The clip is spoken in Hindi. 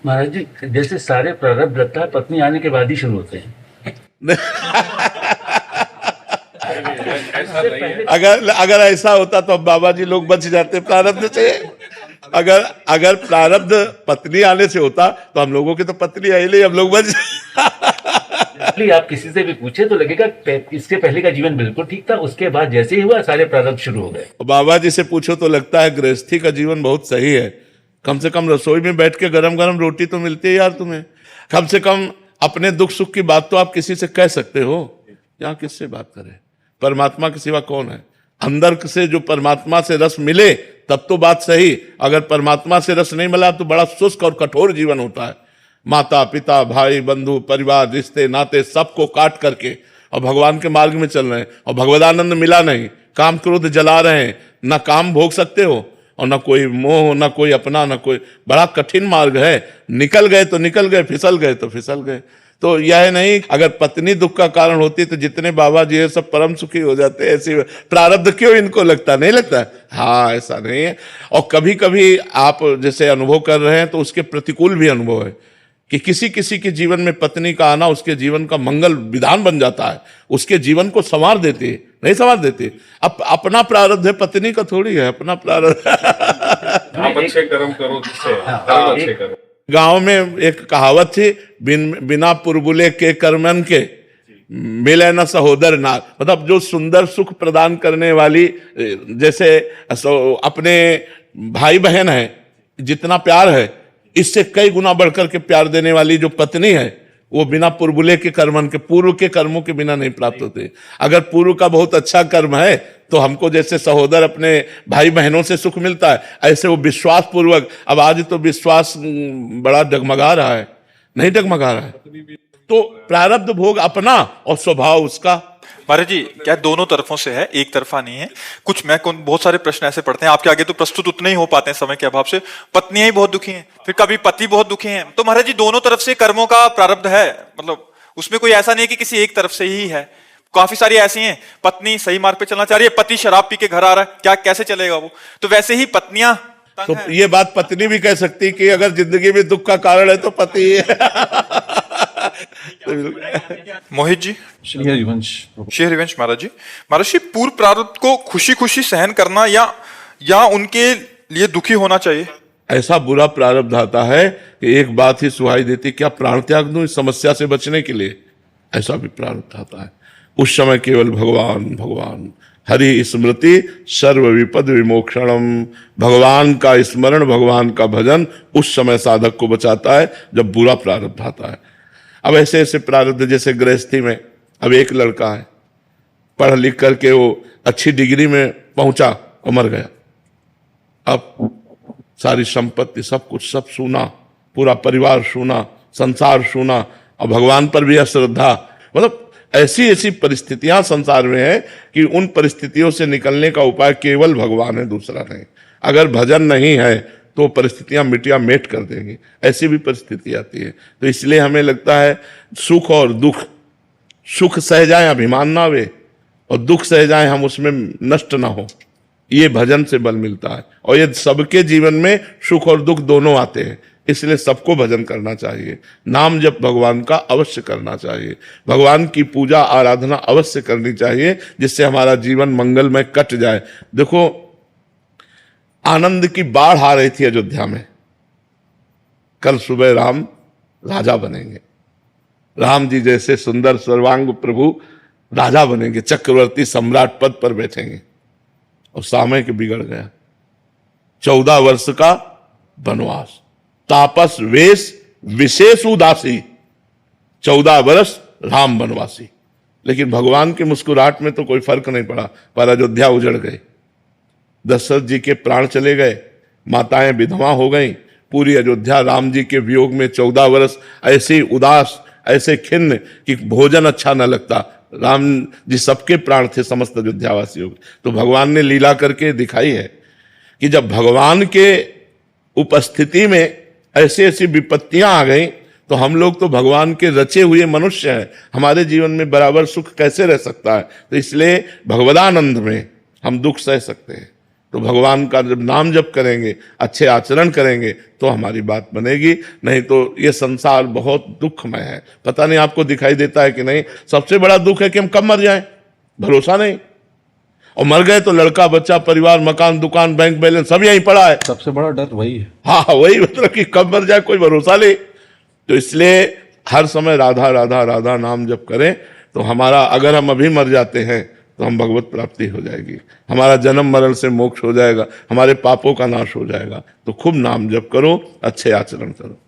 महाराज जी, जैसे सारे प्रारब्ध लगता है पत्नी आने के बाद ही शुरू होते हैं। अगर ऐसा होता तो अब बाबा जी लोग बच जाते प्रारब्ध से। अगर प्रारब्ध पत्नी आने से होता तो हम लोगों की तो पत्नी आई नहीं, हम लोग बच। आप किसी से भी पूछे तो लगेगा इसके पहले का जीवन बिल्कुल ठीक था, उसके बाद जैसे ही हुआ सारे प्रारब्ध शुरू हो गए। बाबा जी से पूछो तो लगता है गृहस्थी का जीवन बहुत सही है। कम से कम रसोई में बैठ के गरम गरम रोटी तो मिलती है यार तुम्हें। कम से कम अपने दुख सुख की बात तो आप किसी से कह सकते हो। यहाँ किससे बात करें? परमात्मा के सिवा कौन है? अंदर से जो परमात्मा से रस मिले तब तो बात सही। अगर परमात्मा से रस नहीं मिला तो बड़ा शुष्क और कठोर जीवन होता है। माता पिता भाई बंधु परिवार रिश्ते नाते सबको काट करके और भगवान के मार्ग में चल रहे हैं और भगवदानंद मिला नहीं, काम क्रोध जला रहे हैं, ना काम भोग सकते हो और ना कोई मोह, ना कोई अपना, ना कोई। बड़ा कठिन मार्ग है। निकल गए तो निकल गए, फिसल गए तो फिसल गए। तो यह नहीं, अगर पत्नी दुख का कारण होती तो जितने बाबा जी है सब परम सुखी हो जाते। ऐसी प्रारब्ध क्यों इनको लगता? नहीं लगता? हाँ, ऐसा नहीं है। और कभी कभी आप जैसे अनुभव कर रहे हैं तो उसके प्रतिकूल भी अनुभव है कि किसी किसी के जीवन में पत्नी का आना उसके जीवन का मंगल विधान बन जाता है, उसके जीवन को संवार देती है। नहीं संवार देती। अपना प्रारब्ध है, पत्नी का थोड़ी है अपना प्रारब्ध। आप अच्छे कर्म करो जिससे कर्म अच्छे करो। गांव में एक कहावत थी, बिना पुरबुले के कर्मन के मिले न सहोदर नार। मतलब जो सुंदर सुख प्रदान करने वाली, जैसे अपने भाई बहन है जितना प्यार है इससे कई गुना बढ़कर के प्यार देने वाली जो पत्नी है वो बिना पुरबुले के कर्मन के, पूर्व के कर्मों के बिना नहीं प्राप्त होते। अगर पूर्व का बहुत अच्छा कर्म है तो हमको जैसे सहोदर अपने भाई बहनों से सुख मिलता है, ऐसे वो विश्वास पूर्वक। अब आज तो विश्वास बड़ा डगमगा रहा है, नहीं डगमगा रहा है। तो प्रारब्ध भोग अपना और स्वभाव उसका। महाराज जी, क्या दोनों तरफों से है, एक तरफा नहीं है? कुछ बहुत सारे प्रश्न ऐसे पढ़ते हैं आपके आगे तो प्रस्तुत उतने ही हो पाते हैं समय के अभाव से। पत्नियां ही बहुत दुखी हैं, फिर कभी पति बहुत दुखी हैं। तो महाराज जी, दोनों तरफ से कर्मों का प्रारब्ध है, मतलब उसमें कोई ऐसा नहीं कि किसी एक तरफ से ही है। काफी सारी ऐसी हैं, पत्नी सही मार्ग पे चलना चाह रही है, पति शराब पी के घर आ रहा है, क्या कैसे चलेगा वो? तो वैसे ही पत्नियां तो ये बात पत्नी भी कह सकती कि अगर जिंदगी में दुख का कारण है तो पति है। मोहित जी, श्री हरिवंश महाराज जी, पूर्व प्रारब्ध को खुशी खुशी सहन करना या उनके लिए दुखी होना चाहिए? ऐसा बुरा प्रारब्ध आता है कि एक बात ही सुहाई देती, क्या प्राण त्याग दूं इस समस्या से बचने के लिए? ऐसा भी प्रारब्ध आता है। उस समय केवल भगवान भगवान, हरि स्मृति सर्व विपद विमोक्षणम। भगवान का स्मरण, भगवान का भजन उस समय साधक को बचाता है जब बुरा प्रारब्ध आता है। अब ऐसे ऐसे प्रारब्ध, जैसे गृहस्थी में अब एक लड़का है, पढ़ लिख करके वो अच्छी डिग्री में पहुंचा और मर गया। अब सारी संपत्ति सब कुछ सब सूना, पूरा परिवार सूना, संसार सूना, और भगवान पर भी अश्रद्धा। मतलब ऐसी ऐसी परिस्थितियां संसार में है कि उन परिस्थितियों से निकलने का उपाय केवल भगवान है, दूसरा नहीं। अगर भजन नहीं है तो परिस्थितियां मिटिया मेट कर देंगी। ऐसी भी परिस्थिति आती है। तो इसलिए हमें लगता है सुख और दुख, सुख सह जाए अभिमान ना आवे और दुख सह जाए हम उसमें नष्ट ना हो, ये भजन से बल मिलता है। और ये सबके जीवन में सुख और दुख दोनों आते हैं, इसलिए सबको भजन करना चाहिए। नाम जप भगवान का अवश्य करना चाहिए, भगवान की पूजा आराधना अवश्य करनी चाहिए, जिससे हमारा जीवन मंगलमय कट जाए। देखो, आनंद की बाढ़ आ रही थी अयोध्या में। कल सुबह राम राजा बनेंगे, राम जी जैसे सुंदर सर्वांग प्रभु राजा बनेंगे, चक्रवर्ती सम्राट पद पर बैठेंगे। और समय के बिगड़ गया। 14 वर्ष का वनवास, तापस वेश विशेष उदासी, 14 वर्ष राम वनवासी। लेकिन भगवान की मुस्कुराहट में तो कोई फर्क नहीं पड़ा, पर अयोध्या उजड़ गई। दशरथ जी के प्राण चले गए, माताएं विधवा हो गईं, पूरी अयोध्या राम जी के वियोग में 14 वर्ष ऐसे उदास, ऐसे खिन्न कि भोजन अच्छा न लगता। राम जी सबके प्राण थे, समस्त अयोध्यावासियों के। तो भगवान ने लीला करके दिखाई है कि जब भगवान के उपस्थिति में ऐसी ऐसी विपत्तियां आ गई तो हम लोग तो भगवान के रचे हुए मनुष्य हैं, हमारे जीवन में बराबर सुख कैसे रह सकता है? तो इसलिए भगवदानंद में हम दुख सह सकते हैं, तो भगवान का जब नाम जप करेंगे, अच्छे आचरण करेंगे तो हमारी बात बनेगी। नहीं तो ये संसार बहुत दुखमय है। पता नहीं आपको दिखाई देता है कि नहीं, सबसे बड़ा दुख है कि हम कब मर जाएं, भरोसा नहीं। और मर गए तो लड़का बच्चा परिवार मकान दुकान बैंक बैलेंस सब यहीं पड़ा है। सबसे बड़ा डर वही है। हाँ, वही मतलब कि कब मर जाए कोई भरोसा नहीं। तो इसलिए हर समय राधा राधा राधा नाम जप करें तो हमारा, अगर हम अभी मर जाते हैं तो हम भगवत प्राप्ति हो जाएगी, हमारा जन्म मरण से मोक्ष हो जाएगा, हमारे पापों का नाश हो जाएगा। तो खूब नाम जप करो, अच्छे आचरण करो।